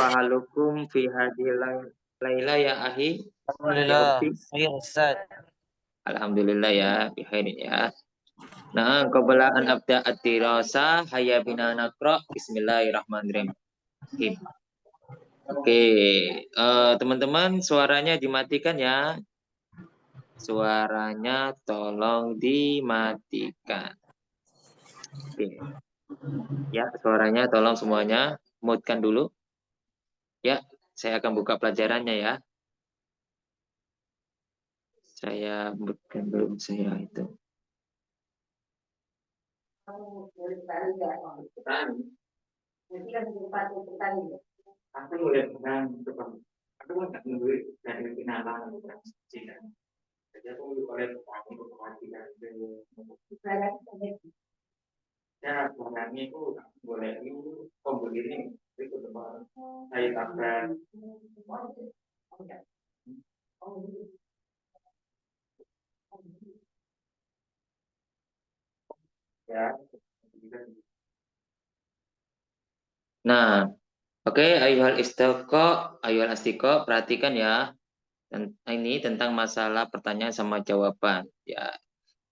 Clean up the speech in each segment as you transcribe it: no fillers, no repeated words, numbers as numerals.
kaifa halukum fi hadhil laila ya ahi ya Alhamdulillah. ukti. Iya Ustaz. Alhamdulillah ya bihairin ya. Nah, qabla an abda at-tirasa hayya bina naqra bismillahirrahmanirrahim. Oke, teman-teman suaranya dimatikan ya. Suaranya tolong dimatikan. Oke. Ya, suaranya tolong semuanya mute-kan dulu. Ya, saya akan buka pelajarannya ya. Saya mute-kan dulu saya itu. Aku boleh pegang aku nggak nunggu dari kenalan Cina. Jadi aku boleh pegang untuk perhatikan ya sebenarnya itu boleh itu pembeli ini itu teman saya tabrak ya. Nah, oke, ayuhal istiqo, ayuhal astiqo, perhatikan ya. Ini tentang masalah pertanyaan sama jawaban. Ya,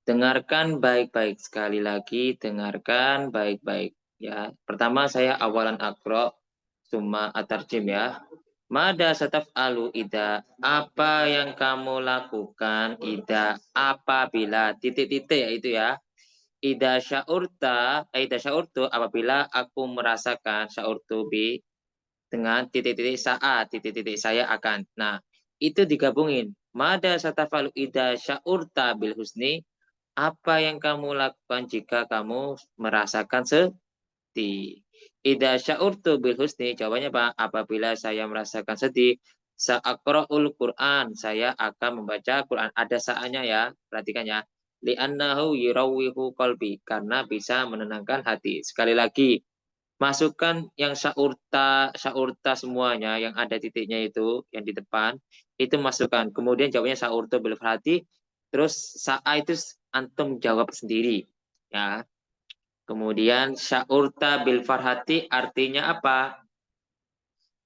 dengarkan baik-baik sekali lagi, dengarkan baik-baik. Ya, pertama saya awalan akro, summa atarjim ya. Mada sataf alu ida, apa yang kamu lakukan ida apabila titik-titik ya itu ya. Ida syaurtu apabila aku merasakan syaurtu bi dengan titik-titik saat titik-titik saya akan. Nah, itu digabungin. Mada satafalu ida syaurta bil husni, apa yang kamu lakukan jika kamu merasakan sedih. Ida syaurtu bil husni, jawabannya Pak, apabila saya merasakan sedih, sa'aqra'ul Quran, saya akan membaca Quran. Ada saatnya ya, perhatikan ya. Li'annahu yurawwihu qalbi, karena bisa menenangkan hati. Sekali lagi, masukkan yang syaurta semuanya yang ada titiknya itu yang di depan itu masukkan. Kemudian jawabnya syaurta bil farhati, terus sa'a itu antum jawab sendiri ya. Kemudian syaurta bil farhati artinya apa?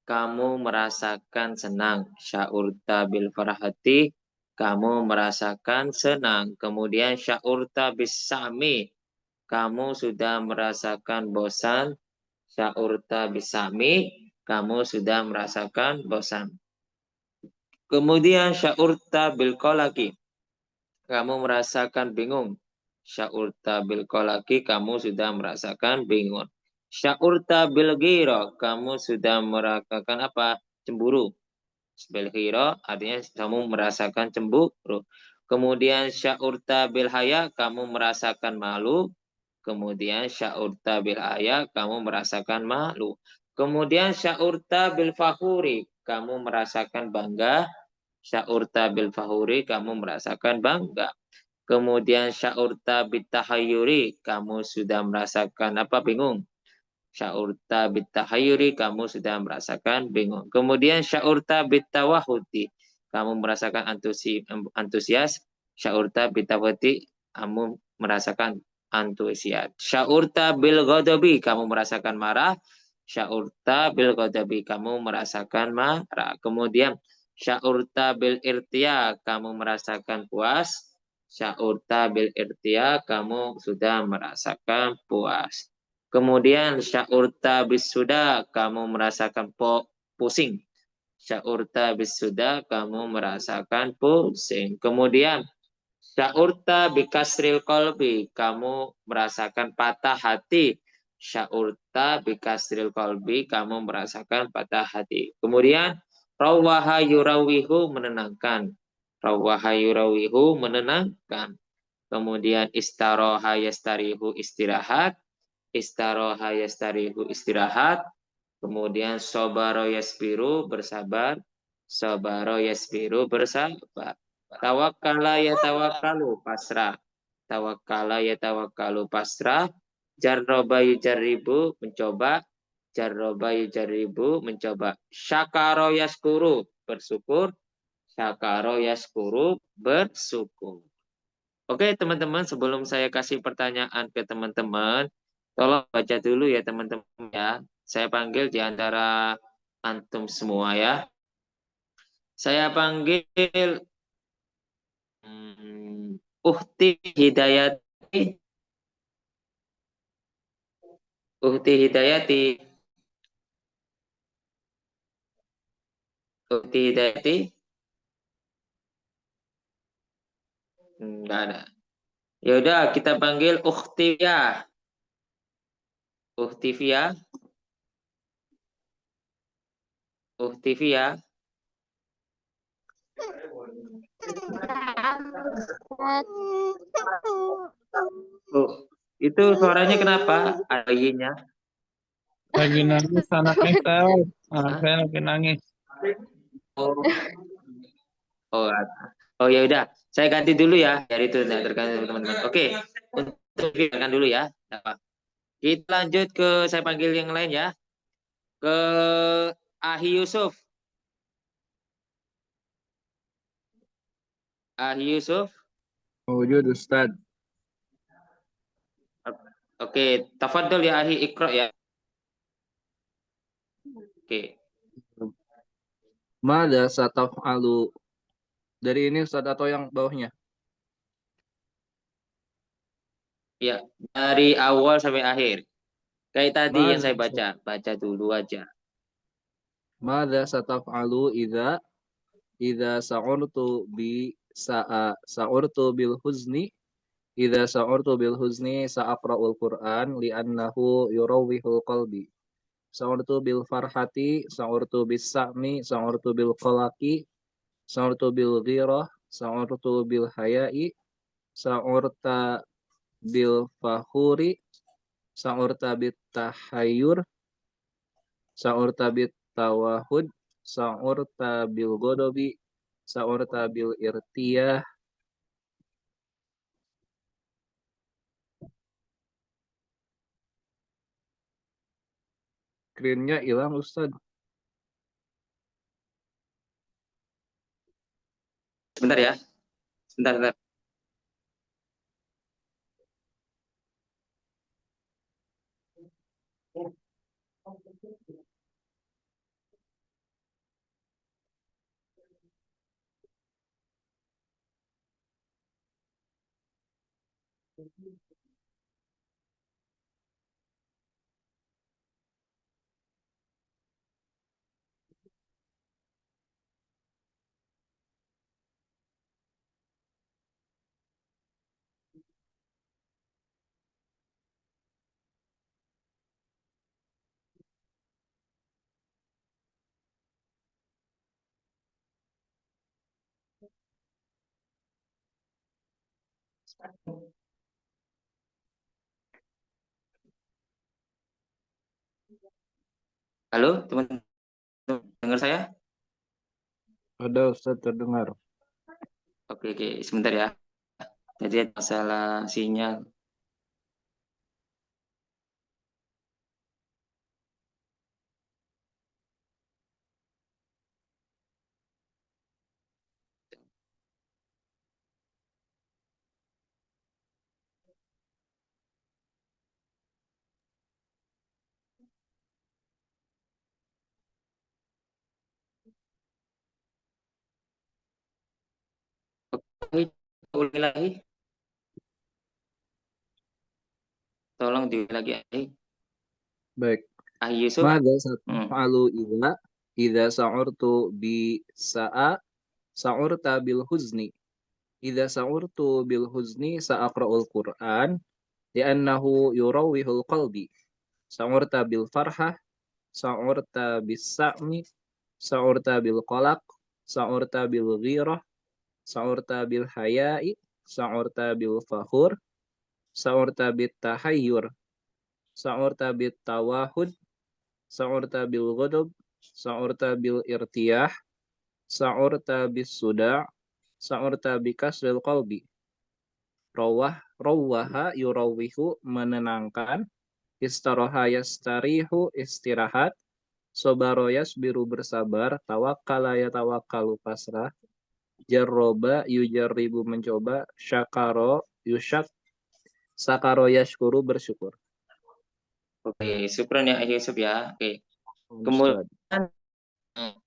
Kamu merasakan senang. Syaurta bil farhati, kamu merasakan senang. Kemudian syaurta bis sami, kamu sudah merasakan bosan. Syaurta bisami, kamu sudah merasakan bosan. Kemudian syaurta bil qalaqi, kamu merasakan bingung. Syaurta bil qalaqi, kamu sudah merasakan bingung. Syaurta bil ghira, kamu sudah merasakan apa? Cemburu. Bil ghira artinya kamu merasakan cemburu. Kemudian syaurta bil haya, kamu merasakan malu. Kemudian syaurta bil haya, kamu merasakan malu. Kemudian syaurta bil fahuri, kamu merasakan bangga. Syaurta bil fahuri, kamu merasakan bangga. Kemudian syaurta bit tahayyuri, kamu sudah merasakan apa? Bingung. Syaurta bit tahayyuri, kamu sudah merasakan bingung. Kemudian syaurta bit tawahuti, kamu merasakan antusias. Syaurta bit tawahuti, kamu merasakan antusias. Syaurta bil ghadabi, kamu merasakan marah. Syaurta bil ghadabi, kamu merasakan marah. Kemudian syaurta bil irtiya, kamu merasakan puas. Syaurta bil irtiya, kamu sudah merasakan puas. Kemudian syaurta bisuda, kamu merasakan pusing. Syaurta bisuda, kamu merasakan pusing. Kemudian syaurta bikasril kolbi, kamu merasakan patah hati. Syaurta bikasril kolbi, kamu merasakan patah hati. Kemudian rawaha yurawihu, menenangkan. Rawaha yurawihu, menenangkan. Kemudian istaroha yastarihu, istirahat. Istaroha yastarihu, istirahat. Kemudian sobaro yaspiru, bersabar. Sobaro yaspiru, bersabar. Tawakkala ya tawakkalu, pasrah. Tawakkala ya tawakkalu, pasrah. Jarroba yujarribu, mencoba. Jarroba yujarribu, mencoba. Syakaro yaskuru, bersyukur. Syakaro yaskuru, bersyukur. Oke teman-teman, sebelum saya kasih pertanyaan ke teman-teman, tolong baca dulu ya teman-teman ya. Saya panggil di antara antum semua ya. Saya panggil Uhti Hidayati. Uhti Hidayati. Uhti Hidayati. Enggak ada. Ya udah kita panggil Ukhtivia. Ukhtivia. Ukhtivia. Oh, itu suaranya kenapa? Ada Y-nya. Lagi nangis anaknya, Sal. Anak Hah? saya lagi nangis. Oh, oh, oh ya udah. Saya ganti dulu ya. Dari itu nah, tergantung teman-teman. Oke, untuk ganti dulu ya. Kita lanjut ke saya panggil yang lain ya. Ke Ahi Yusuf. Ahi Yusuf. Wujud Ustad. Oke, tafadhol ya Ahi Iqra ya. Oke. Mada sataf'alu. Dari ini Ustad atau yang bawahnya? Ya, dari awal sampai akhir. Kayak tadi yang Mada saya baca, baca dulu aja. Mada sataf'alu idza sa'urtu bi sa'urtu bil huzni idza sa'urtu bil huzni sa'aqra'ul Qur'an li'annahu yurawwihul qalbi. Sa'urtu bil farhati, sa'urtu bis sa'mi, sa'urtu bil qalaqi, sa'urtu bil ghirah, sa'urtu bil haya'i, sa'urta bil fahuri, sa'urta bit tahayyur, sa'urta bit tawahud, sa'urta bil godobi, sa'urta bil irtiyah. Screen-nya hilang Ustaz. Sebentar ya. Sebentar, sebentar. Halo, teman-teman, dengar saya? Ada Ustaz terdengar. Oke, oke, sebentar ya. Jadi ada masalah sinyal. Oke, ulangi lagi. Tolong diulangi lagi. Baik. Ahi Yusuf. Mada Hmm. sataf'alu idza sa'urtu bi sa'urta bil huzni. Idza sa'urtu bil huzni sa'aqra'ul Qur'an li'annahu yurawwihul qalbi. Sa'urta bil farhah, sa'urta bis sa'mi, sa'urta bil qalaq, sa'urta bil ghirah, sa'urta bil haya'i, sa'urta bil fakhur, sa'urta bit tahayyur, sa'urta bit tawahud, sa'urta bil ghadab, sa'urta bil irtiyah, sa'urta bis suda', sa'urta bi kasril qalbi. Rawaha yurawihu menenangkan, istaroha yastarihu istirahat, sobaro yasbiru bersabar, tawakkala yatawakkalu pasrah, jarroba yujarribu mencoba, syakaro yusyak, sakaro yashkuru bersyukur. Oke, syukran ya Ahi Yusuf ya. Oke. Ustaz. Kemudian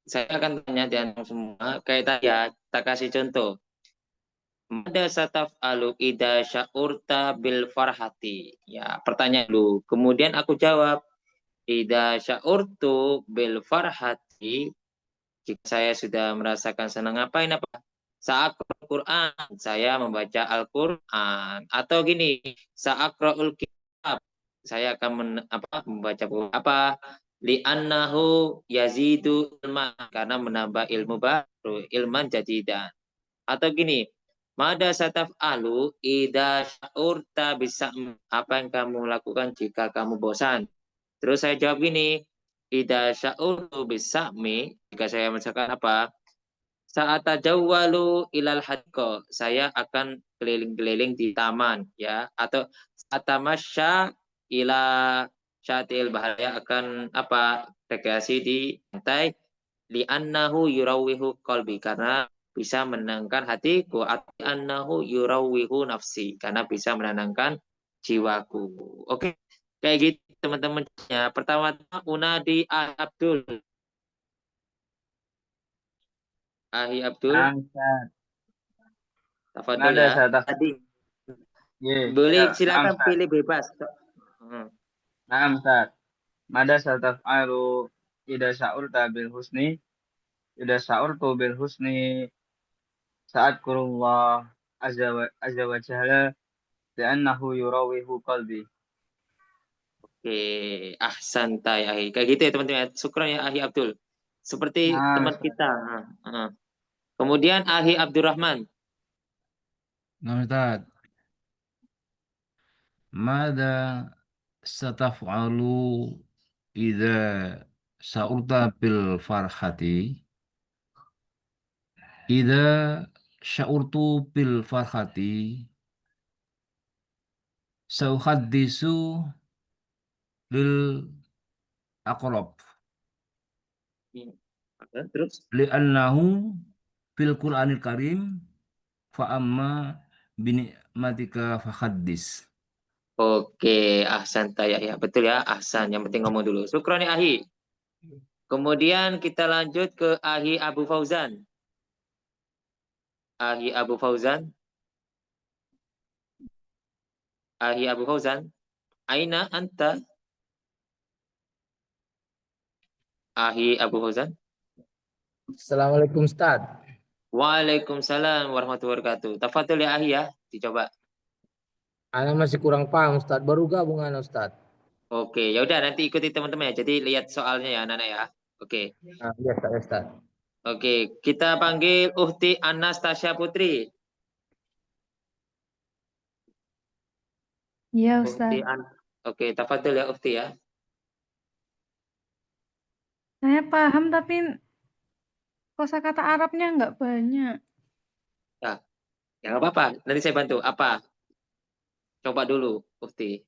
saya akan tanya di anda semua kayak tadi ya, kita kasih contoh. Mada sataf alu ida sya'urta bil farhati. Ya, pertanyaan dulu. Kemudian aku jawab, ida sya'urtu bil farhati. Jika saya sudah merasakan senang, ngapain apa? Saat Al-Quran, saya membaca Al-Quran. Atau gini, saat kitab, saya akan membaca buku. Apa? Li'annahu yazidu ilman. Karena menambah ilmu baru. Ilman jadidan. Atau gini, mada sataf alu ida sya'urta bisa apa yang kamu lakukan jika kamu bosan. Terus saya jawab gini, ida sya'urtu bisa'mi, jika saya misalkan apa, saat tajawwalu ilal hadqa, saya akan keliling-keliling di taman ya, atau saat tamasya ila syatil bahaya akan apa, rekreasi di pantai, li'annahu yurawihu qalbi, karena bisa menenangkan hatiku, atau annahu yurawihu nafsi, karena bisa menenangkan jiwaku. Oke, kayak gitu teman-teman. Ya, pertama-tama Unadi Abdul. Ahi Abdul, Naam, Ustaz. tafadhol Mada ya. sataf. Tadi Ye, boleh ya, naam, silakan Ustaz. pilih bebas. Hmm. Naam, Ustaz. Mada sataf alu ida sya'urta bil husni. Ida sya'urtu bil husni saat kurullah azza wa jalla li'annahu yurawihu qalbi. Oke, santai Ahi. Kayak gitu ya teman-teman. Syukran ya Ahi Abdul. Seperti Nah, teman Ustaz. kita. Nah. Kemudian Ahi Abdurrahman. Nah, Ustaz, mada sataf'alu idza sa'urta bil farhati? Idza sya'urtu bil farhati, sauhaddisu lil aqrab. Terus? Li'annahu fil Qur'anil Karim fa amma binikmatika fahaddis. Oke, santai ya. Betul ya, ahsan. Yang penting ngomong dulu. Syukran ya Ahi. Kemudian kita lanjut ke Ahi Abu Fauzan. Ahi Abu Fauzan. Ahi Abu Fauzan. Aina anta? Ahi Abu Fauzan. Assalamualaikum Ustaz. Waalaikumsalam warahmatullahi wabarakatuh. Tafadhol ya Ahi ya. Dicoba. Ana masih kurang paham Ustaz. Baru gabungan Ustaz. Oke, ya udah nanti ikuti teman-teman ya. Jadi lihat soalnya ya anak-anak ya. Oke. Nah, ya Ustaz, ya, Ustaz. Oke, kita panggil Uhti Anastasia Putri. Iya, Uhti Ustaz. Oke, tafadhol ya Uhti ya. Saya paham, tapi kosakata Arabnya nggak banyak. Ya, ya nggak apa-apa. Nanti saya bantu. Apa? Coba dulu, Uhti.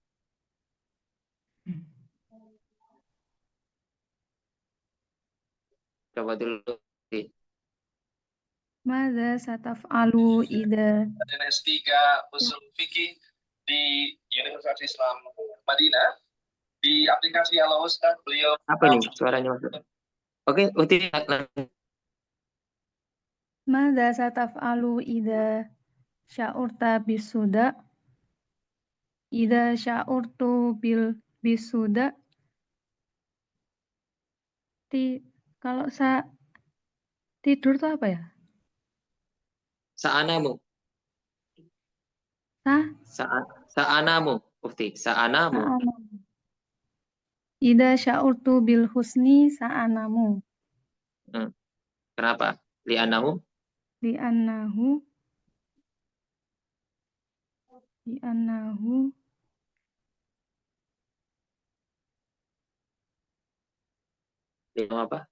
Coba dulu, Uhti. Mada sataf'alu ida. Dan S3 Usul Fikih di Universitas Islam Madinah di aplikasi Halo Ustaz beliau Apa nih suaranya masuk? Oke, Uhti. Mada sataf'alu ida sya'urta bisuda. Ida sya'urtu bisuda. Kalau tidur tuh apa ya? Saanamu. Sah? Saanamu, Uhti. Saanamu. Sa'anamu. Ida sya'urtu bil husni sa'anamu. Kenapa? Li'anamu. Li'annahu li'annahu Li'anamu apa?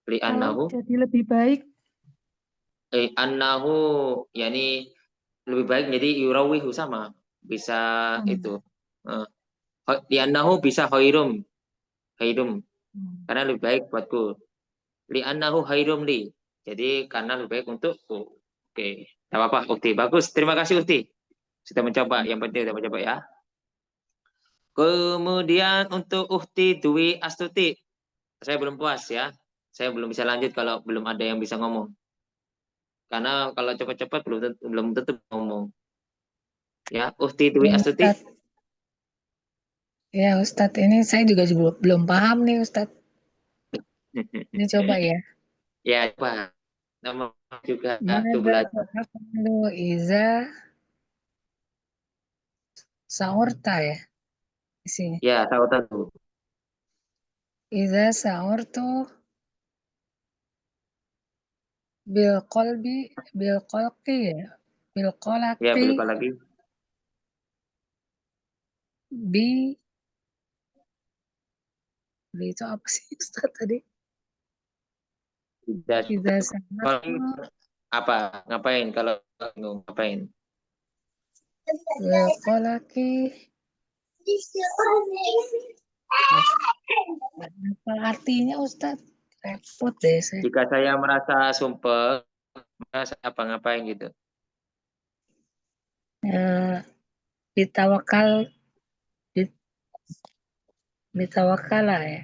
kalau Li'anahu. jadi lebih baik. Annahu, yakni lebih baik jadi yurawihu sama. Bisa itu. Li'annahu bisa khairum. Khairum. Karena lebih baik buatku. Li'annahu khairum li. Jadi karena lebih baik untukku. Oke. Tidak apa-apa. Oke, bagus. Terima kasih Ukti. Sudah mencoba. Yang penting sudah mencoba ya. Kemudian untuk Uhti Dwi Astuti. Saya belum puas ya. Saya belum bisa lanjut kalau belum ada yang bisa ngomong. Karena kalau cepat-cepat belum tentu ngomong. Ya, Uhti Dwi Astuti. Ustadz, ya Ustadz, ini saya juga belum paham nih Ustadz. Ini coba ya. Ya, Pak. Nama juga tuh Mada belajar. taf'alu iza sa'urta ya. Di sini. Ya, tahu. Iza sa'urtu bil qalqi ya. Bil Ya, qalaqi berapa lagi? bi itu apa sih Ustadz tadi? Iza sa'urtu Apa? Ngapain kalau ngapain? bil qalaqi. Apa artinya Ustadz? Repot deh saya. Jika saya merasa sumpah, merasa apa ngapain gitu. Bitawakal ya.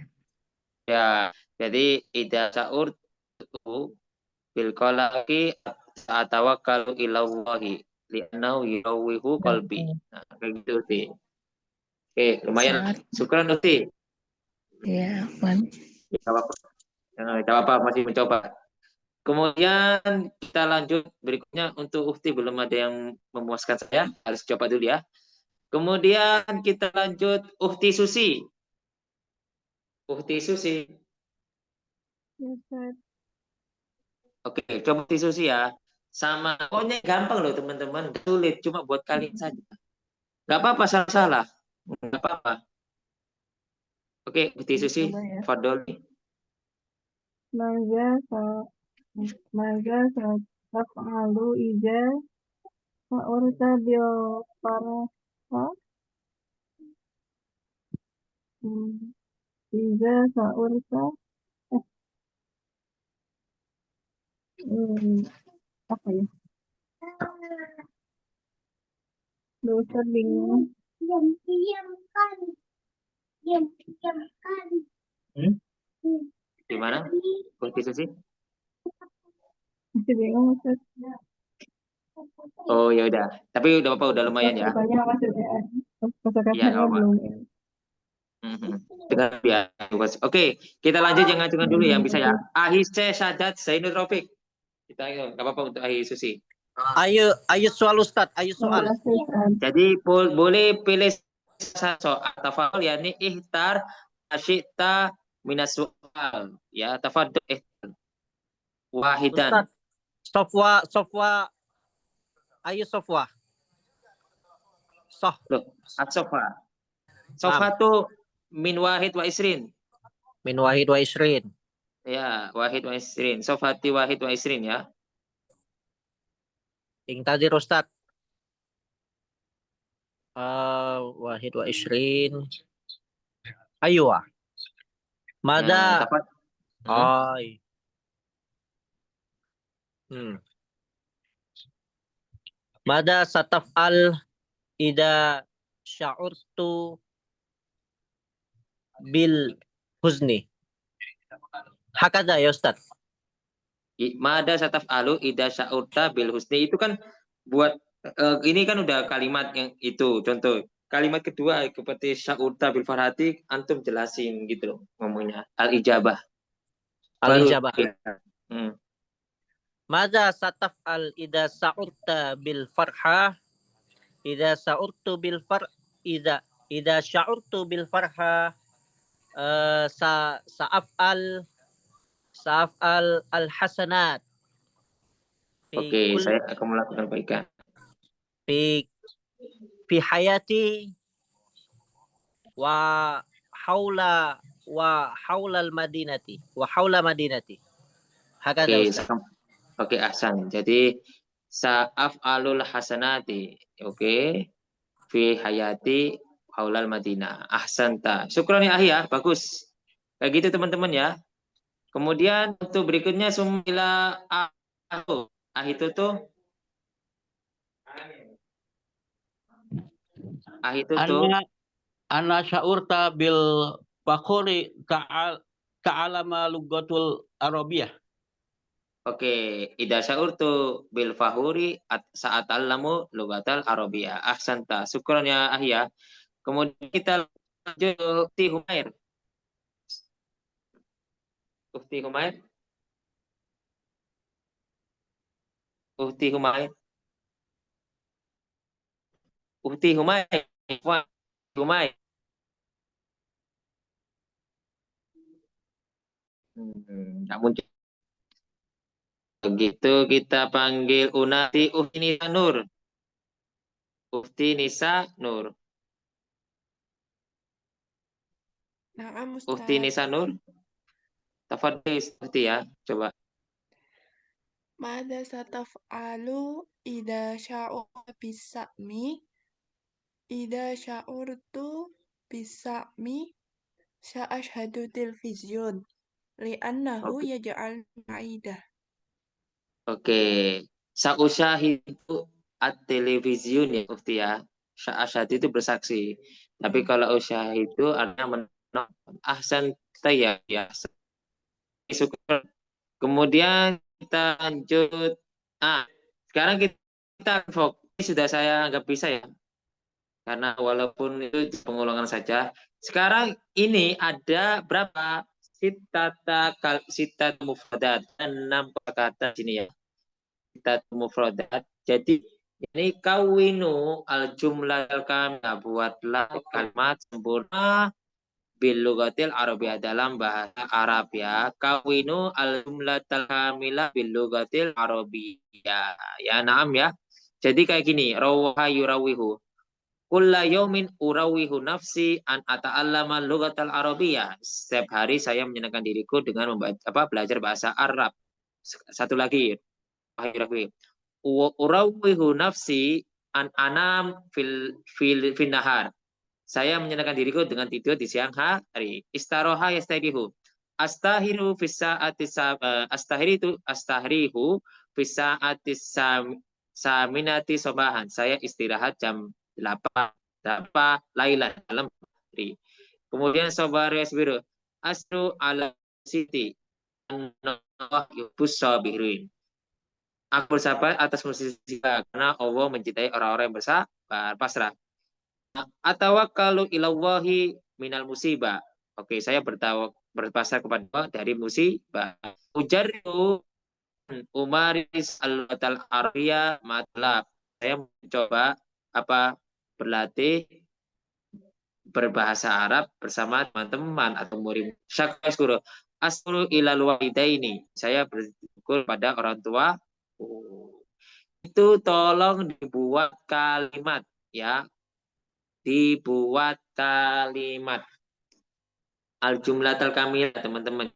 Ya, jadi ida sa'ur bil qalaqi atawakkalu ilallahi li'annahu yurawihu qalbi. Nah, kayak gitu sih. Oke, lumayan. Saat Syukran Uti. ya Afwan. Gak apa-apa, masih mencoba. Kemudian kita lanjut berikutnya untuk Ukti belum ada yang memuaskan saya, harus coba dulu ya. Kemudian kita lanjut Ukti Susi. Ukti Susi. Ya, Ustadz. Oke, coba Ukti Susi ya. Sama, pokoknya gampang loh teman-teman, sulit cuma buat kalian saja. Gak apa-apa salah-salah, gak apa-apa. Oke, Ukti Susi, Coba ya. Fadol. Maza taf'alu iza sa'urta bil farha. Iza sa'urta apa ya? Duh, Ustadz bingung. Gimana? Ukti Susi? Masih bingung Ustadz. Oh ya udah, tapi udah apa udah lumayan ya. Katanya maksudnya Iya, kosakatanya nggak apa. belum. Dengan ya. Oke, kita lanjut yang ngajukan dulu yang bisa ya. Ahise Sadat Zainul Rafiq. Kita nggak apa-apa untuk Ahi Susi. Ayo soal Ustadz, ayo soal. Jadi boleh pilih soal tafadhol yakni ihtar asyita minas soal ya tafadhol wahidan. Ustadz, Sofwa, ayo Sofwa. Loh, as-sofa. Sofa tuh min wahid wa isrin. Min wahid wa isrin. Ya, wahid wa isrin. Sofati wahid wa isrin ya. Ing tadi Ustadz. Wahid wa isrin. Ayo ah. Mada. Tepat. Ay. Mada sataf'al ida sya'urtu bil huzni. Hakada ya Ustaz. Mada sataf'alu ida sya'urta bil husni itu kan buat ini kan udah kalimat yang itu contoh. Kalimat kedua seperti sya'urta bil farhati antum jelasin gitu loh ngomongnya al-ijabah. Al-ijabah. Mada sataf'al ida sya'urta bil farha ida sya'urtu bil far ida sya'urtu bil farha sa'af'al al-hasanat. Oke, saya akan melakukan kebaikan. Fi hayati wa haula al-madinati wa haula madinati. Hakada Ustaz. Oke, ahsan. Jadi sa'af'alul hasanati. Oke. Fi hayati haulal Madinah. Ahsanta. Syukran ya Ahi ya. Bagus. Kayak gitu teman-teman ya. Kemudian untuk berikutnya sumila ahu. Itu tuh Ana sya'urta bil fakhuri ta'alama lugatul Arabiyah. Oke, idza syaurtu bil fahuri saat allamu lugatal arabiyah. Ahsanta. Syukran ya Ahya. Kemudian kita lanjut Ukti Humair. Ukti Humair. Ukti Humair. Ukti Humair. Humair. Enggak muncul. Begitu kita panggil Unati Ukti Nisa Nur. Ukti Nisa Nur. Na'am Ukti Ustaz. Nisa Nur. Tafadhali Ukti ya, coba. Mada sataf'alu idza sya'urta bisami idza sya'urtu bisami sa'ashhadu televizyon li'annahu yaj'al ma'idah. Oke, sa'usyahidu at-televizyun ya Ukti ya. Sa'asyhadu itu bersaksi. Tapi kalau usyahidu artinya menonton. Ahsan ya. Syukur. Kemudian kita lanjut. Sekarang kita fokus, sudah saya anggap bisa ya. Karena walaupun itu pengulangan saja. Sekarang ini ada berapa? Sitat mufradat. 6 kata sini ya. Sitat mufradat. Jadi ini kawinu al-jumlah al-kamil. Buatlah kalimat sempurna bil lugatil arabiyah dalam bahasa Arab ya. Kawinu al-jumlatal kamilah bil lugatil arabiyah. Ya, naam ya. Jadi kayak gini, rawaha yurawihu. Kulla yaumin urawihu nafsi an ata'allama lugatal arabiyah. Setiap hari saya menyenangkan diriku dengan belajar bahasa Arab. Satu lagi, urawihu nafsi an anam fil nahar. Saya menyenangkan diriku dengan tidur di siang hari. Istaroha yastarihu. Astahrihu fisa'atis saminati sobahan. Saya istirahat jam 8 lailan dalam hari. Kemudian sobar yasbiru. Asru ala siti. Allah yubus sabirin. Aku bersabar atas musibah karena Allah mencintai orang-orang yang bersabar, pasrah. Atawakkalu ilallahi minal musibah. Oke, saya berpasrah kepada Allah dari musibah. Ujarru umaris al-batal arya matlab. Saya mencoba berlatih berbahasa Arab bersama teman-teman atau murid. Syakuru asru ilal walidaini. Saya bersyukur pada orang tua. Itu tolong dibuat kalimat ya. Dibuat kalimat al-jumlatul kamilah teman-teman.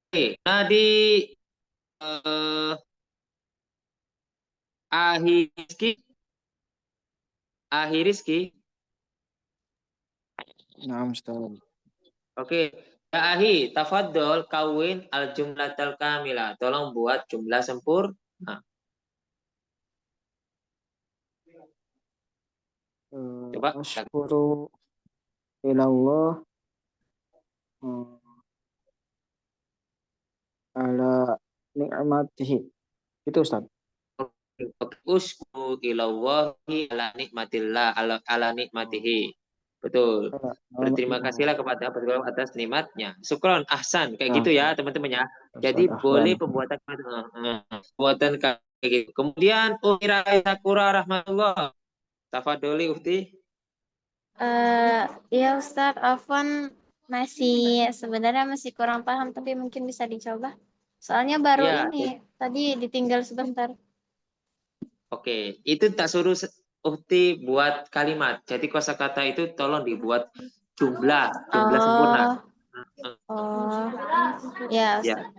Oke, nah di Rizki. Naam Ustaz. Oke, ya Ahi, tafadhol kawin al-jumlatul kamilah. Tolong buat jumlah sempurna. Coba. Asykuru ilallah ala ni'matihi. Itu Ustaz. Uskuru ilallahi ala nikmatillah ala nikmatihi. Betul. Berterima kasihlah kepada Allah atas nikmatnya. Syukron, ahsan. Kayak gitu ya teman-teman ya. Jadi boleh pembuatan kayak gitu. Kemudian Umira Sakura rahmatullah. Tafadholi Ukti. Ya Ustadz, Afwan sebenarnya masih kurang paham, tapi mungkin bisa dicoba. Soalnya baru ini, tadi ditinggal sebentar. Oke, itu tak suruh Ukti buat kalimat. Jadi kosakata itu tolong dibuat jumlah sempurna. Oh, ya Ustadz.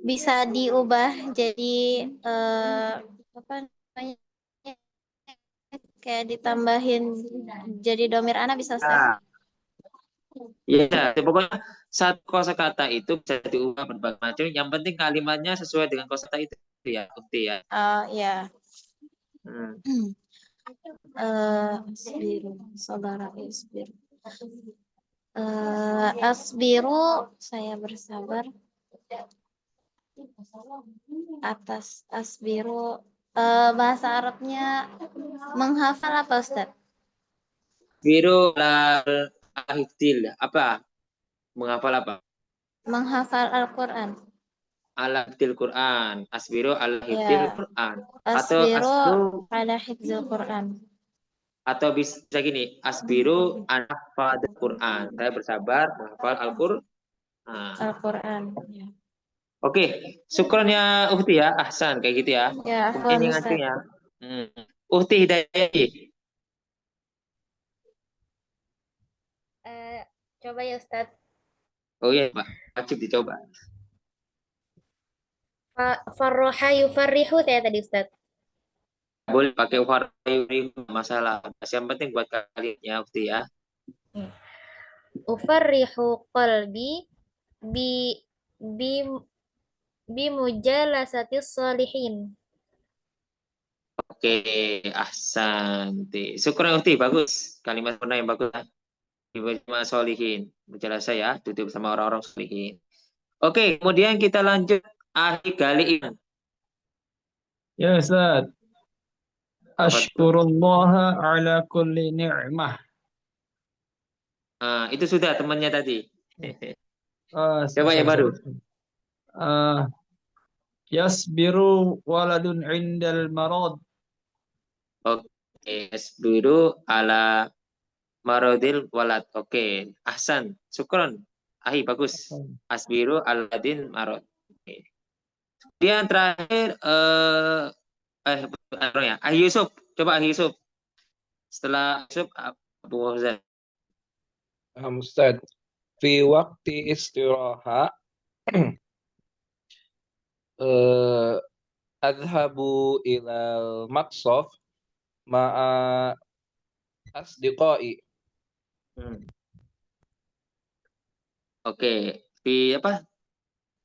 Bisa diubah jadi apa namanya? Kayak ditambahin jadi domir anak bisa Ustaz? Iya, pokoknya satu kosakata itu bisa diubah berbagai macam. Yang penting kalimatnya sesuai dengan kosakata itu ya, Ukti ya. Ya. Asbiru, saudara isbiru. Asbiru, saya bersabar atas asbiru. Bahasa Arabnya menghafal apa, Ustaz? Biru al-hifdil. Apa? Menghafal apa? Menghafal Al-Quran. Al-hifdil Quran. Asbiru al-hifdil Ya, Quran. Atau asbiru ala hifzil Quran. atau bisa gini, asbiru anhafal Quran. Saya bersabar menghafal Al-Quran. Al-Quran. Ya. Oke, syukron ya Uhti ya, Ahsan kayak gitu ya. Ya, Kemudian afwan, yang Ustaz. ya. Uhti Hidayah. Coba ya, Ustaz. Oh iya, Pak. Wajib dicoba. Farroha yufarrihu saya tadi, Ustaz. Boleh pakai warna masalah. Yang penting buat kalian ya, Uhti ya. Ufarrihu qalbi bi bi bi mujalasati sholihin. Oke, Ahsan. Syukron Uhti, bagus. Kalimat pernah yang bagus. Bersama solihin. Berjelas saya, duduk bersama orang-orang solihin. Oke, kemudian kita lanjut. Ahli Galiin. Ya Ustaz. Ashkurullaha ala kulli ni'mah. Itu sudah temannya tadi. Coba Sorry, yang baru. Yasbiru waladun indal marad. Oke, asbiru ala marodil walad. Oke, Ahsan. Syukron. Ahi, bagus. Asbiru aladin marod. Oke. Kemudian terakhir, ya. Ahi Yusuf. Coba Ahi Yusuf. Setelah Yusuf, Abu Fauzan. Ustaz, fi waktu istirahat adhabu ilal maqsaf ma'a asdiqai. Oke, di apa?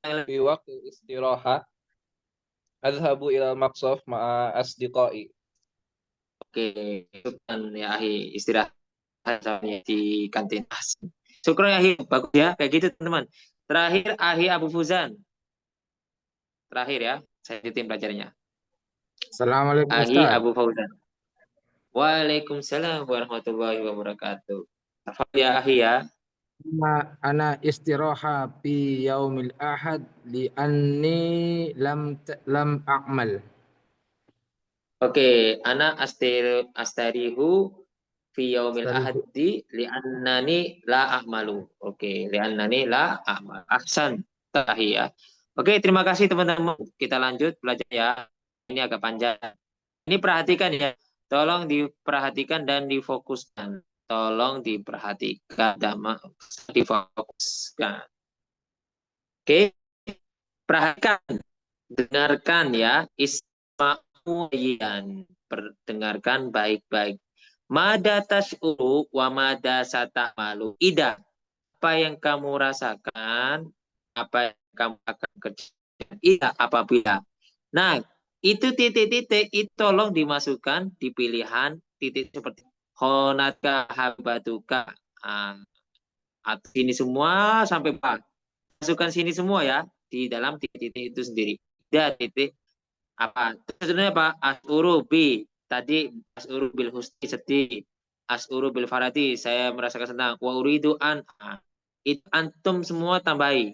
Fi waktu istirahat adhabu ilal maqsaf ma'a asdiqai. Oke, itu kan ya Ahi istirahat di kantin. Syukur ya Ahi, bagus ya, kayak gitu teman-teman. Terakhir Ahi Abu Fuzan. Terakhir ya, saya tim pelajarannya. Assalamualaikum Ahi Ustaz. Abu Fauzan. Waalaikumsalam warahmatullahi wabarakatuh. Tafadhol ya Ahi ya. Ana istiraha fi yaumil ahad li anni lam a'mal. Oke, ana astarihu fi yaumil ahadi li annani la a'malu. Oke, li annani la a'mal. Ahsan. Tahi ya. Oke, terima kasih teman-teman. Kita lanjut belajar ya. Ini agak panjang. Ini perhatikan ya. Tolong diperhatikan dan difokuskan. Tolong diperhatikan dan difokuskan. Oke, perhatikan. Dengarkan ya. Perdengarkan baik-baik. Mada tas'uru wa mada sata'malu. Ida. Apa yang kamu rasakan, apa yang kamu akan kerjakan. Ida apabila. Nah, itu titik-titik itu tolong dimasukkan di pilihan titik seperti honatka habatuka. Atau sini semua sampai Pak. Masukkan sini semua ya di dalam titik-titik itu sendiri. Ida titik apa sebenarnya apa asuru bi tadi asuru bil husni sedih asuru bil farati saya merasakan senang wa uridu an itu antum semua tambahi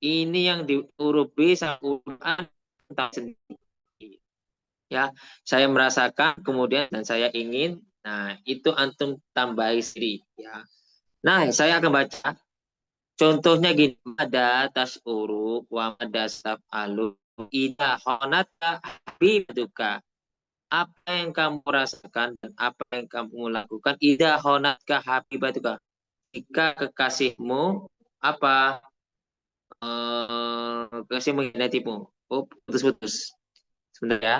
ini yang di huruf B sama huruf an sendiri ya saya merasakan kemudian dan saya ingin nah itu antum tambahi sendiri ya nah saya akan baca contohnya gini ada tasuru wa ada sab'alu ida honata habibuka apa yang kamu rasakan dan apa yang kamu lakukan ida honatka habibatuka jika kekasihmu apa kekasih mengkhianatimu oh putus-putus sebentar ya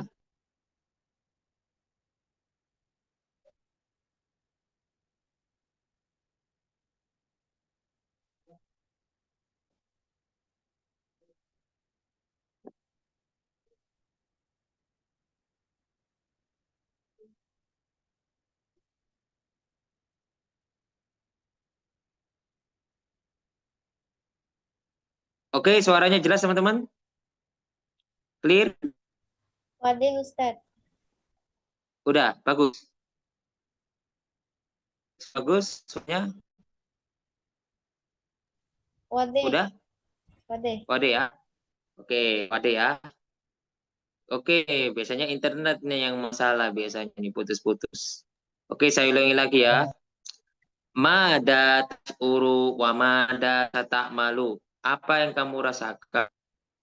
Oke, suaranya jelas teman-teman? Clear? Wade Ustadz. Udah, bagus. Bagus, suaranya Wade. udah? Wade. Wade ya? Oke, Wade ya. Oke, biasanya internet nih yang masalah biasanya nih putus-putus. Oke, saya ulangi lagi ya. Mada tasuru wa mada malu. Apa yang kamu rasakan?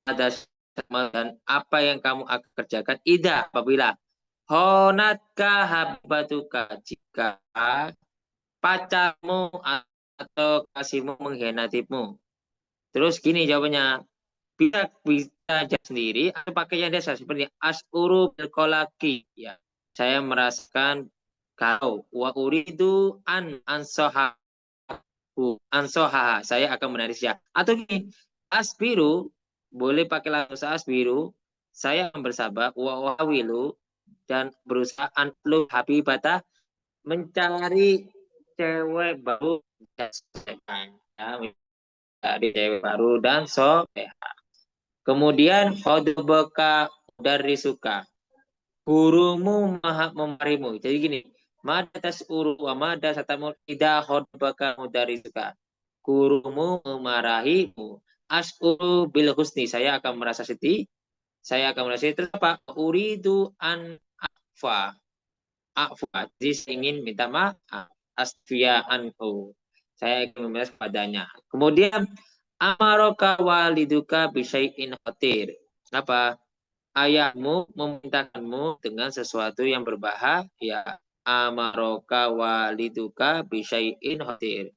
Ada dan apa yang kamu akan kerjakan? Ida apabila honatka habatuka, jika pacarmu atau kasihmu mengkhianatimu. Terus gini jawabannya. Bisa jawab sendiri atau pakai yang dasar seperti asuru berkolaki, ya. Saya merasakan kau wa uridu ansoha, saya akan menarisnya. Atau gini, asbiru boleh pakai langsung asbiru, saya bersabar wa wawilu dan berusaha antlu habibata, mencari cewek baru, ya, mencari cewek baru dan soleha. Kemudian khotbaka dari suka, gurumu maha memarimu. Jadi gini, mada tasuru wa mada satamul ida khotbaka dari suka, gurumu memarahimu. As'uru bil husni, saya akan merasa sedih. Saya akan merasa sedih. Terus apa? Uridu an akfa. Akfa, jadi ingin minta maaf. Asfiya anhu, saya ingin membalas kepadanya. Kemudian amaroka waliduka bisyai'in khatir. Apa? Ayahmu memerintahkanmu dengan sesuatu yang berbahaya. Amaroka waliduka bisyai'in khatir.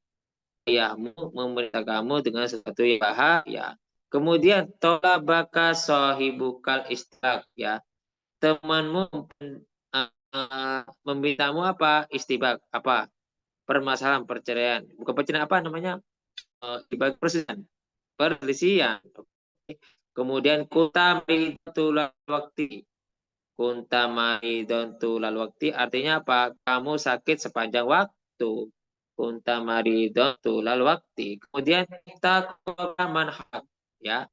Ayahmu memerintahkanmu dengan sesuatu yang bahaya. Kemudian tolabaka sahibukal istaq, ya. Temanmu memintamu apa? Istibak, apa? Permasalahan perceraian. Bukan perceraian, apa namanya? Dibagi perselisihan. Kemudian kunta maridul waktu. Kunta maridul waktu artinya apa? Kamu sakit sepanjang waktu. Kunta maridul waktu. Kemudian kita manhak, ya.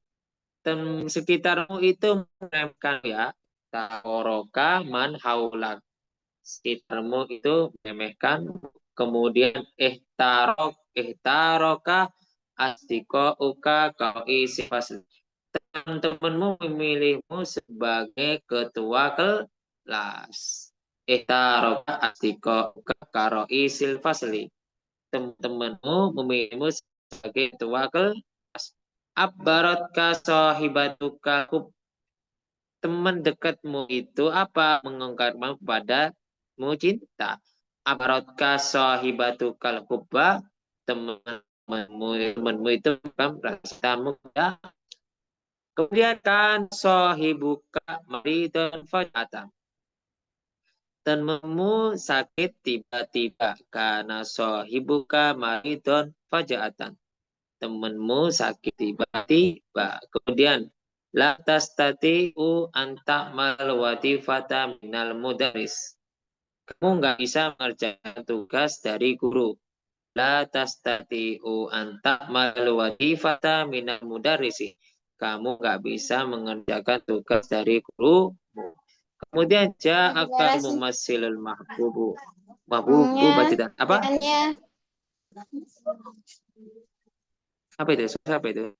Sekitarmu itu meremehkan, ya. Takoroka man haulak. Sekitarmu itu meremehkan. Kemudian ihtaroka astiko uka kau isi fasli. Teman-temanmu memilihmu sebagai ketua kelas. Ihtaroka astiko uka kau isi fasli. Teman-temanmu memilihmu sebagai ketua kelas. Abbarotka sahibatuka, teman dekatmu itu apa? Mengungkapmu padamu cinta. Abbarotka sahibatukal hubba, temanmu itu kan rasamu ya. Kemudian kan sahibuka maridun fajatan, temanmu sakit tiba-tiba. Karena sahibuka maridun fajatan, temanmu sakit tiba-tiba. Kemudian la tastati'u anta mal watifata minal mudaris, kamu nggak bisa mengerjakan tugas dari guru. La tastati'u anta mal watifata minal mudarisi, kamu nggak bisa mengerjakan tugas dari guru. Kemudian ja'akal mumassilul mahbubu. Mahbubu baca apa? Apa itu? Apa itu?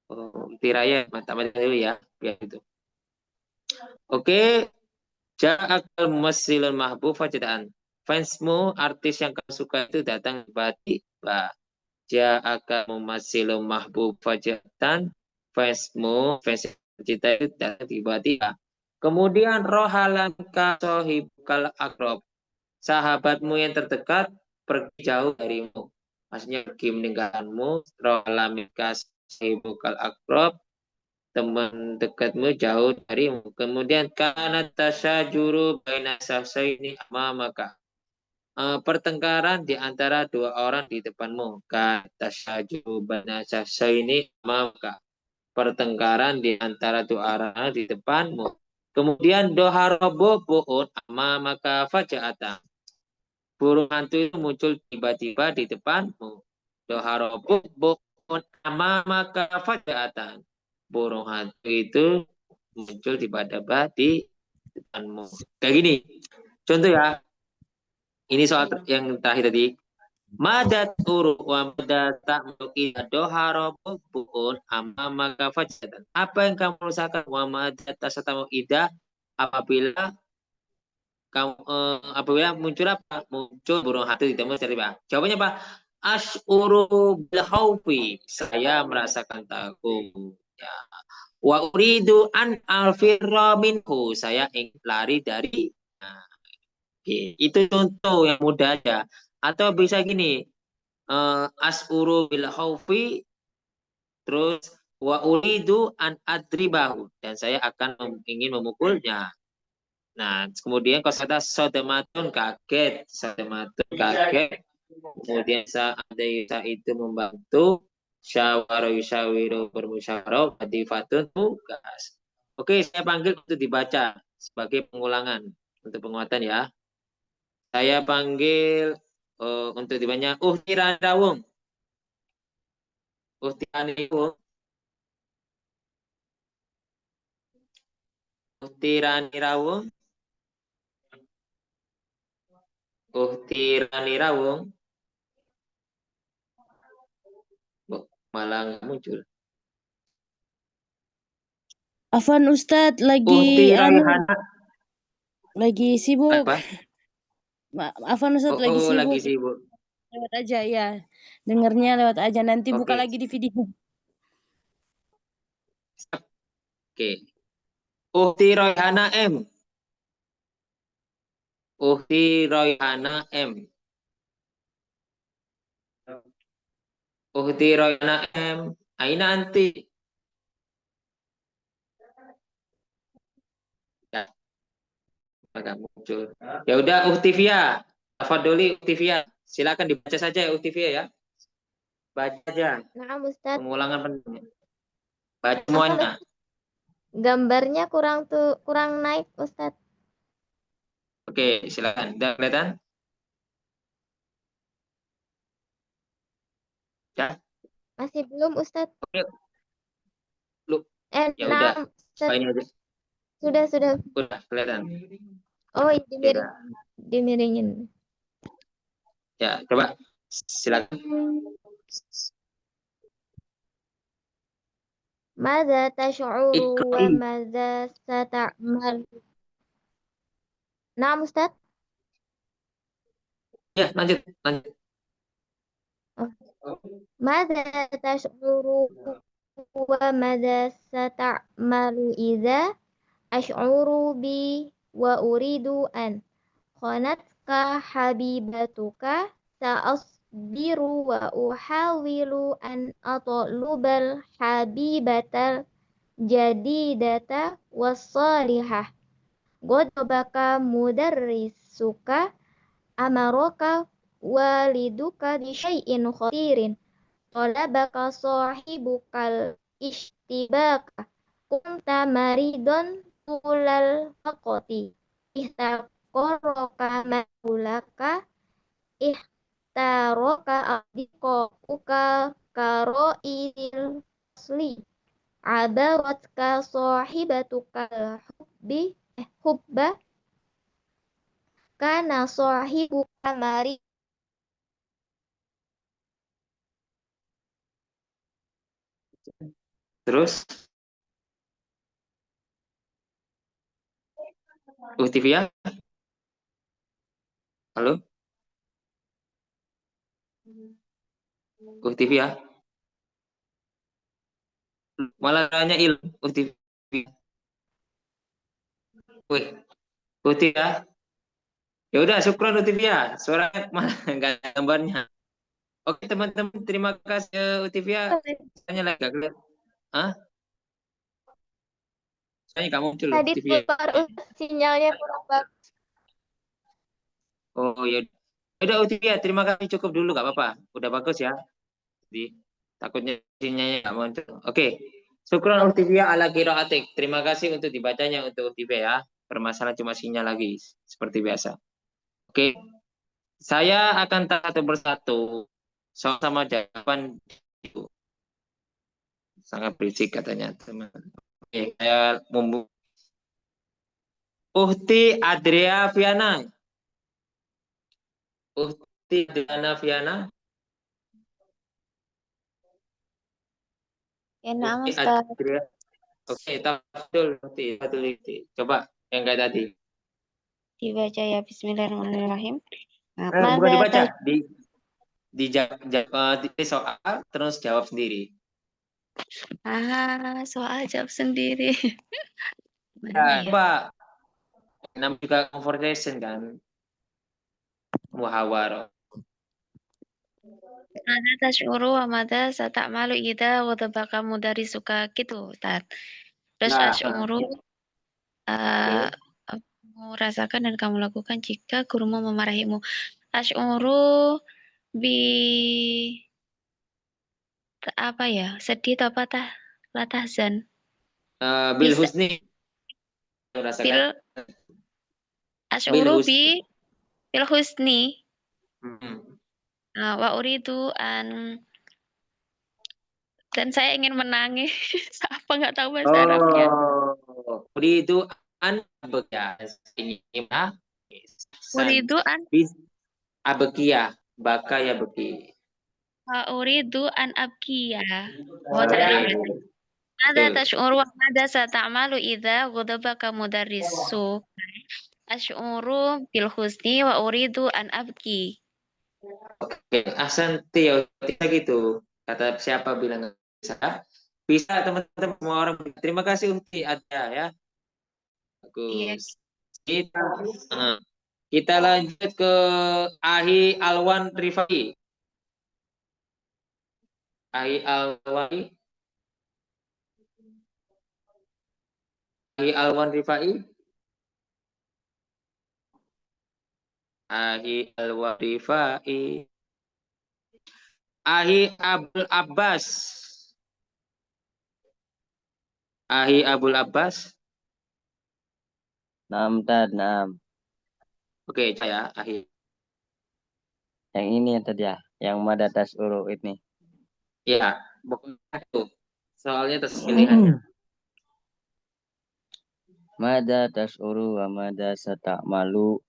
Oh, tiraya, mata dulu ya, biar itu. Oke, ja'akal mumassilul mahbub fajadaan. Fansmu, artis yang kamu suka itu datang tiba-tiba. Ja'akal mumassilul mahbub fajadaan. Fansmu, fans cinta itu datang tiba-tiba. Kemudian rohalan ka sohibukal akrob, sahabatmu yang terdekat pergi jauh darimu. Maksudnya pergi meninggalkanmu. Rohalan ka sohibukal akrob, teman dekatmu jauh darimu. Kemudian kana tasyajuru baina sahsaini amamaka, pertengkaran di antara dua orang di depanmu. Kana tasyajuru baina sahsaini amamaka, pertengkaran di antara dua orang di depanmu. Kemudian doharobo bu'un amamaka faja'ata, burung hantu itu muncul tiba-tiba di depanmu. Doharo bukun amamaka faja'atan. Burung hantu itu muncul tiba-tiba di depanmu. Kayak gini. Contoh ya. Ini soal yang terakhir tadi. Madat uruk wa madat ta'mul idza doharo bukun amamaka faja'atan. Apa yang kamu rasakan wa madat tasatamu idza apabila apabila muncul apa? Muncul burung hantu di teman tiba. Jawabannya apa? Ash'uru bil khaufi. Saya merasakan takut. Ya. Wa uridu an alfirra minhu. Saya ingin lari dari. Nah, itu contoh yang mudah aja. Atau bisa gini. Ash'uru bil khaufi. Terus wa uridu an adribahu. Dan saya akan ingin memukulnya. Nah, kemudian kalau kata sodematun kaget, kemudian ada itu membantu, syawiru bermusyawarah, hadifatun tugas. Oke, saya panggil untuk dibaca sebagai pengulangan untuk penguatan ya. Saya panggil untuk dibaca Uhtiran Rawung. Uhtiran Rawung. Uhtiran Rawung. Uhtirani Rawung. Malah nggak muncul. Afwan Ustadz Uhti Raihana. lagi sibuk. Apa? Afwan Ustadz lagi sibuk. Lagi sibuk. Lewat aja ya. Dengernya lewat aja, nanti buka lagi di video. Oke. Uhti Raihana M. Uhti Raihana M. Uhti Raihana M. Aina anti. Ya. Agak muncul. Ya udah Uhtivia. Tafadholi Uhtivia. Silakan dibaca saja ya Uhtivia ya. Baca aja. Nah, Ustadz. Pengulangan penting. Baca semuanya. Gambarnya kurang naik, Ustadz. Oke, silakan. Udah kelihatan? Ya. Masih belum, Ustadz. Oke. Lu. Ya nah, udah. Ini aja. Sudah. Udah kelihatan. Oh, dimiringin. Ya, coba silakan. Madza tash'uru wa madza sata'mal? Nah, Ustaz. Ya, lanjut. Madza tash'uru wa madza sata'malu idza ash'uru bi wa uridu an khanatka habibatuka sa'asbiru wa uhawilu an atlubal habibatal jadidata wassalihah godobaka mudarrisuka amaraka waliduka bisyai'in khatirin talabaka sahibukal ishtibaka kunta maridon tulal faqoti ihtaroka maulaka ihtaroka abdiqoka karo'il asli abaratka sahibatukal hubba kana sahibuka mari. Terus Uhtivia? Halo? Uhtivia? Malah nanya Uhtivia. Wih, Uhtivia? Ya udah, syukron Uhtivia. Suaranya malah enggak ada gambarnya. Oke, teman-teman, terima kasih Uhtivia. Tanya lagi enggak kelihatan. Hah? Saya enggak muncul Uhtivia. Sinyalnya kurang bagus. Oh ya. Udah Uhtivia, terima kasih, cukup dulu enggak apa-apa. Udah bagus ya. Jadi takutnya sinyalnya enggak muncul. Oke. Syukron Uhtivia ala qiraatik. Terima kasih untuk dibacanya untuk Uhtivia ya. Permasalahan cuma sinyal lagi seperti biasa. Oke. Saya akan satu persatu. sama jawaban itu. Sangat berisik katanya teman. Oke, saya Uhti Adria Viana. Uhti Adriana Viana. Ya, naam Uhti Ustaz. Adria. Oke, tafadhol Uhti. Coba yang kayak tadi. Dibaca ya, bismillahirrahmanirrahim. Nah, Bukan dibaca, Mada di soal terus jawab sendiri. soal jawab sendiri. Ya, Mana ya? Pak. Namanya juga conversation kan. Muhawarah. Mada tash'uru wa mada sata'malu idza ghadabaka mudarrisuka gitu, Ustaz. Terus Nah, ash'uru kamu rasakan dan kamu lakukan jika gurumu memarahimu. Ash'uru bi apa ya? Sedih atau patah? Latahzan. Bil Bisa husni. Rasakan. bil ash'uru bi bil husni. Wa uridu an dan saya ingin menangis. Apa nggak tahu bahasa Arabnya. Uridu an bekas ini mah. Uridu an Abekia, baka ya beki. uridu an abkiya. Baca Arab. Mada tash'uru wa mada sata'malu idza ghadabaka mudarrisu. Ash'uru bil husni wa uridu an abki. Oke, asanti ya gitu. Kata siapa bilang bisa? Bisa teman-teman semua orang. Terima kasih Uhti ada ya. Bagus. Kita lanjut ke Ahi Alwan Rifai. Ahi Alwan. Ahi Alwan Rifai. Ahi Alwan Rifai. Ahi Abul Abbas. Ahi Abul Abbas. Naam, Tad, naam. Oke, saya Ahi. Yang ini ya tadi ya, yang mada tas'uru ini. Iya, pokoknya itu. Soalnya terus pilihannya. Mada tas'uru wa mada sata'malu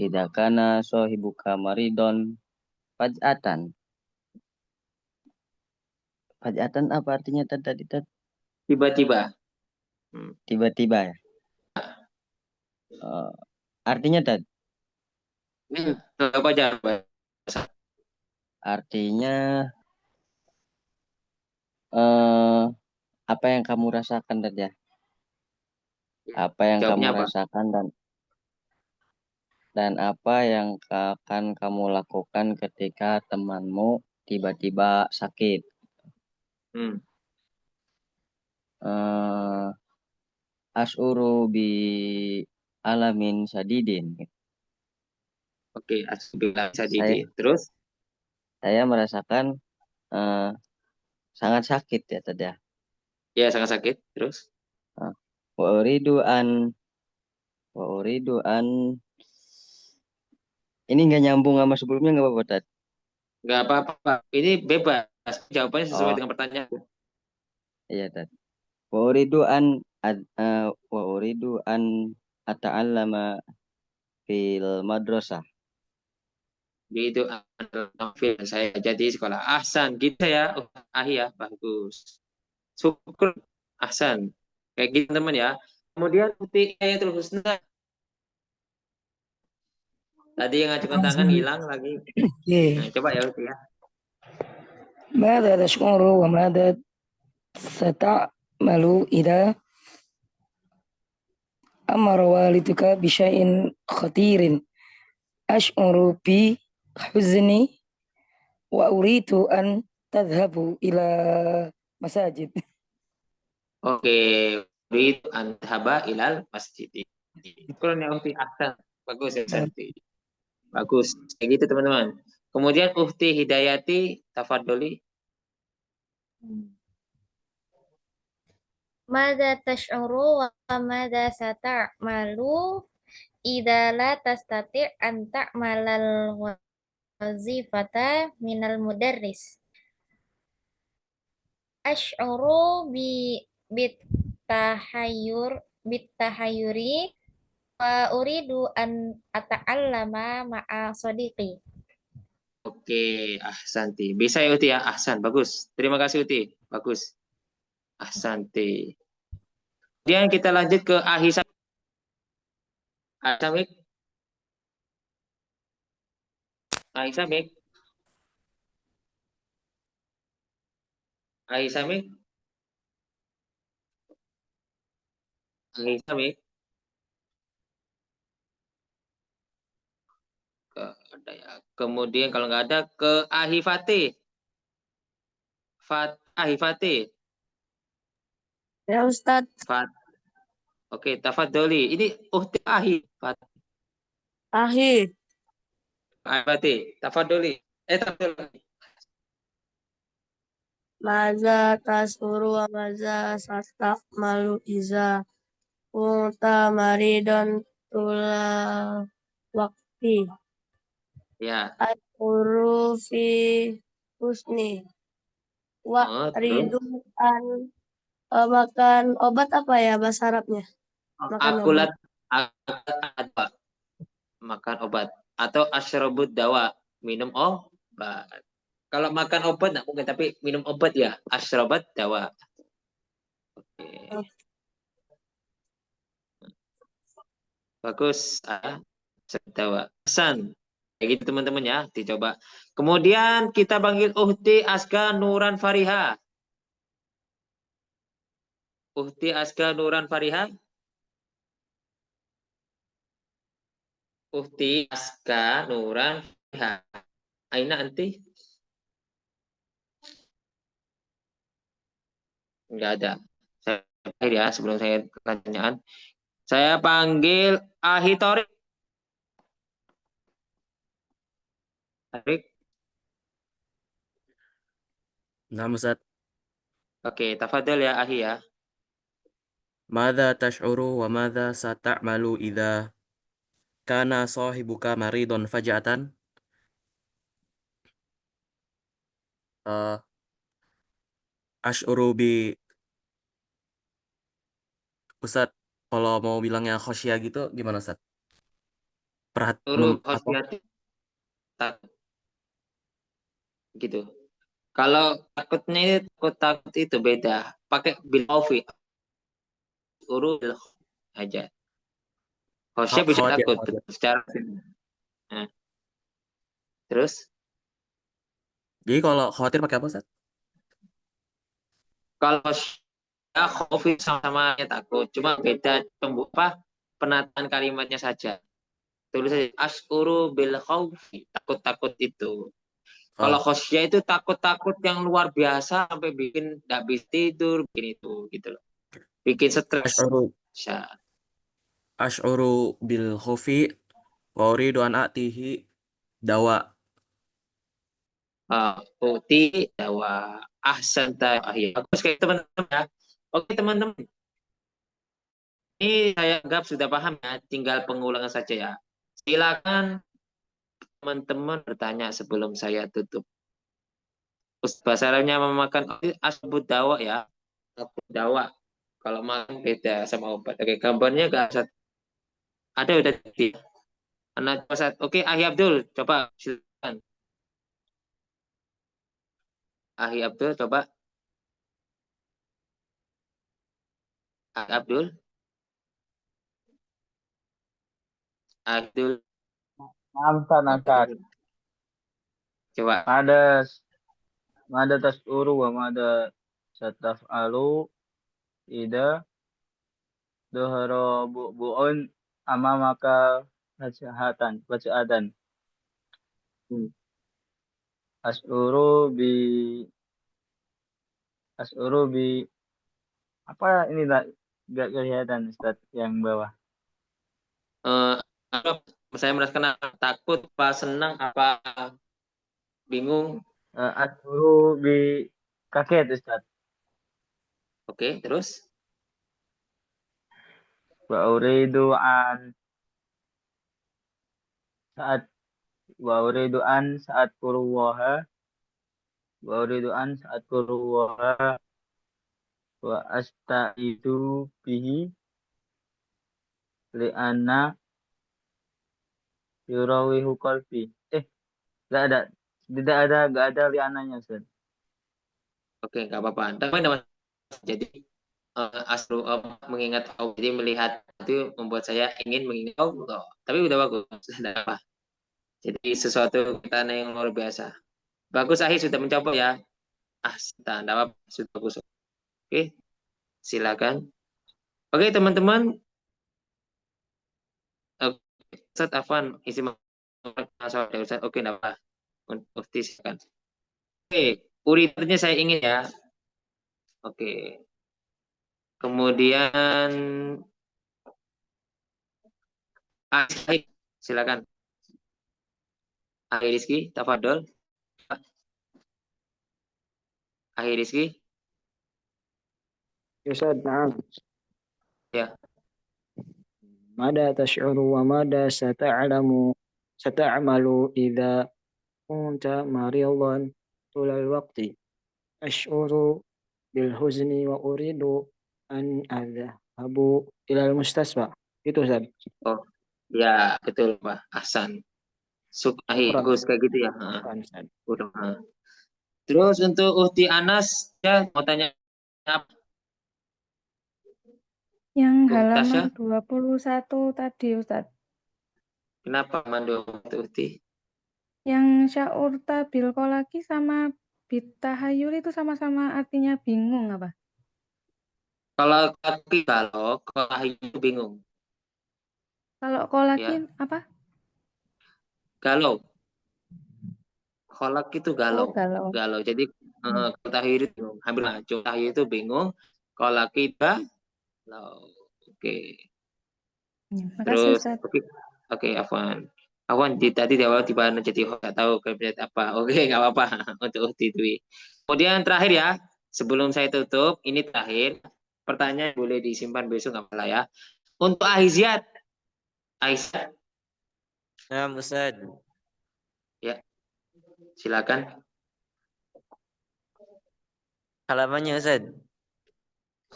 idza kana sahibuka maridon faj'atan. Faj'atan apa artinya tadi? Tiba-tiba. Tiba-tiba ya. Artinya Tad? Apa aja? Artinya apa yang kamu rasakan Tad ya? Apa yang kamu rasakan dan apa yang akan kamu lakukan ketika temanmu tiba-tiba sakit. As'uru bi alamin sadidin. Oke, asbilah sadidin. Terus? Saya merasakan sangat sakit ya tadi ya. Ya, sangat sakit. Terus? Wa uridu an ini nggak nyambung sama sebelumnya nggak apa-apa Tad? Nggak apa-apa. Ini bebas. Jawabannya sesuai dengan pertanyaan. Iya Tad. Wa uridu an ata'allama fil madrasah. Itu saya jadi sekolah. Ahsan gitu ya. Ahi ya, bagus. Syukur ahsan. Kayak gitu teman ya. Kemudian Uhti Ayatul Husna. Tadi yang ngajukan tangan hilang lagi. Nah, coba ya Uhti ya. ماذا تشعر وماذا ستعمل إذا أمر والدك بشيء خطير أشعر بحزني وأريد أن تذهب إلى مساجد. Oke, uridu an dhaba ilal masjid. Kurang ya Uhti ahsan. Bagus ya Santi. Bagus. Kayak gitu teman-teman. Kemudian Uhti Hidayati tafadholi. Mada tash'uru wa mada sata'malu idza la tastati' an ta'malal wazifata minal mudarris. Asy'uru bitahayyuri wa uridu an ata'allama ma'a sadiqi. Oke, ahsanti. Bisa ya Uti ya? Ahsan, bagus. Terima kasih Uti. Bagus. Ahsanti. Kemudian kita lanjut ke Ahisamik. Ahisamik. Ahisamik. Ahisamik. Ahisamik. Ada ya. Kemudian kalau nggak ada ke Ahifati. Ahifati. Ya Ustadz. Oke, tafadholi. Ini Uhti Ahifati. Ahifati, tafadholi. Tafadholi. Maza tasuru wa maza malu iza kunta maridon tula wakti. Ya. Al-huru fi husni. Wa ridu an makan obat apa ya bahasa Arabnya? Akulat makan obat atau asyrabud dawa, minum obat. Kalau makan obat nggak mungkin, tapi minum obat ya, asyrabat dawa. Oke. Bagus, dawa. Hasan. Kayak gitu teman-teman ya, dicoba. Kemudian kita panggil Uhti Aska Nuran Fariha. Uhti Aska Nuran Fariha. Uhti Aska Nuran Fariha. Aina anti? Enggak ada. Saya ya sebelum saya pertanyaan. Saya panggil Ahitorik. Tarik. Nah, Ustaz. Oke, tafadhol ya Ahi ya. Madza tash'uru wa madza sata'malu idza kana sahibuka maridun faja'atan? Asy'uru bi Ustaz, kalau mau bilangnya khosyah gitu gimana Ustaz? Takut. Gitu. Kalau takutnya takut itu beda. Pakai bil khaufi. Urul aja. Khosyah bisa takut secara nah. Terus? Jadi kalau khawatir pakai apa Ustaz? Kalau khaufi sama takut, cuma beda penataan kalimatnya saja. Tulis saja asy'uru bil khaufi, takut-takut itu. Kalau khosyah itu takut-takut yang luar biasa sampai bikin nggak bisa tidur, bikin itu gitu loh. Bikin stres. Asy'uru bil khaufi wa uridu an atihi dawa. Uti dawa ahsanta ahya. Bagus kayak teman-teman ya. Oke teman-teman. Ini saya anggap sudah paham ya, tinggal pengulangan saja ya. Silakan teman-teman bertanya sebelum saya tutup. Bahasa Arabnya memakan asbut dawa ya. Asbut dawa. Kalau makan beda sama obat. Oke, gambarnya nggak usah. Ada udah di. Anak pasat. Oke, Ahi Abdul, coba silakan. Ahi Abdul, coba. Ahi Abdul. Abdul. Angkat. Coba. Mada tas'uru wa mada sataf'alu ida dhuhara bu'un amamaka wajahatan. As'uru bi apa ini nggak kelihatan Ustaz yang bawah. Saya merasakan takut, apa senang, apa bingung. As'uru bi kaget Ustaz. Oke, terus? Wa uridu an saat Wa uridu an sa'adkurullaha. Wa uridu an sa'adkurullaha. Wa asta'idu bihi. Li'anna yurawihu qalbi. Gak ada. Gak ada li'ananya, Ustaz. Oke, nggak apa-apa. Jadi asru mengingat Allah, jadi melihat itu membuat saya ingin mengingat Allah. Tapi udah bagus, sudah apa? Jadi sesuatu kita yang luar biasa. Bagus, Ahi sudah mencoba ya. Sudah, enggak apa-apa, sudah bagus. Oke, silakan. Oke, teman-teman. Ustaz Afwan, isi masalah Ustaz. Oke, enggak apa-apa. Ukti silakan. Oke, uritannya saya ingin ya. Oke. Kemudian silakan. Ahi Rizki, tafadhol. Ahi Rizki. Ustaz, na'am. Ya. Mada tash'uru wa mada sata'amalu idza kunta maridan tulal waqti. Ash'uru bil huzni wa uridu an adhabu ilal mustasfa. Itu, Ustaz. Oh, ya betul Pak. Ahsan. Bagus kayak gitu ya. Terus untuk Uhti Anas, ya mau tanya apa? Yang Tasya? halaman 21 tadi, Ustaz. Kenapa mandu Uhti? Yang sya'urta bil kolaki sama bitahayul itu sama-sama artinya bingung apa? Kalau kaki kalau itu bingung. Kalau kolaki apa? Galau. Kolak itu galau. Galau. Galau. Jadi tahir itu bingung. Hampir ngaco. Tahir itu bingung. Kolak kita galau. Oke. Makasih, Terus Ustaz. oke, Afwan. Afwan tadi di awal tiba jadi nggak tahu kabinet apa. Oke, nggak apa-apa untuk Uhti Dwi. Kemudian terakhir ya, sebelum saya tutup, ini terakhir. Pertanyaan boleh disimpan besok nggak apa-apa ya. Untuk Aisyah. Nah, Ustaz. Ya. Silakan. Halamannya, Ustaz.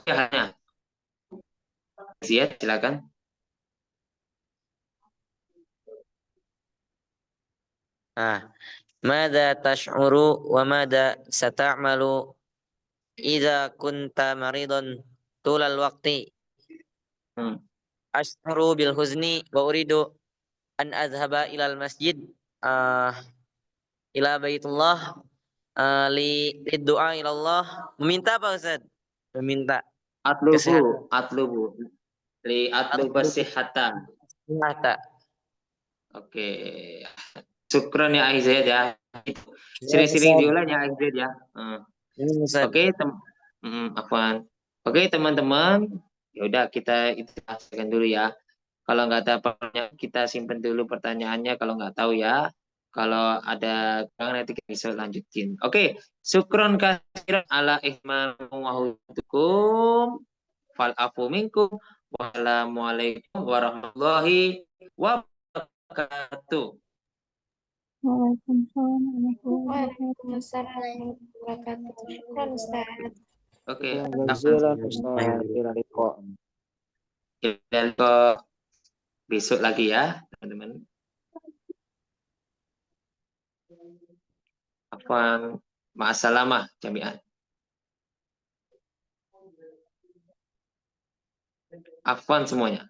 Ya, Aisyah, silakan. Mada tash'uru wa mada sata'malu idza kunta maridan tulal waqti. Ash'uru bil huzni wa uridu an adhhaba ilal masjid ila baitullah li doa ila Allah. Meminta apa, Ustaz? Meminta Atlubu. Li atluba sihhata. Oke. Syukron ya Aisyah ya. Sering-sering diulang ya Aisyah ya. Oke, Oke, teman-teman. Ya udah kita itu selesaikan dulu ya. Kalau nggak ada pertanyaan kita simpan dulu pertanyaannya kalau nggak tahu ya. Kalau ada nanti kita bisa lanjutin. Oke, syukron kasiran ala ihmanukum wa hudukum fal afu minkum. Wassalamualaikum warahmatullahi wabarakatuh. Waalaikumsalam warahmatullahi wabarakatuh. Syukran, Ustaz. Oke. Besok lagi ya, teman-teman. Afwan, ma'assalamah jami'an. Afwan semuanya.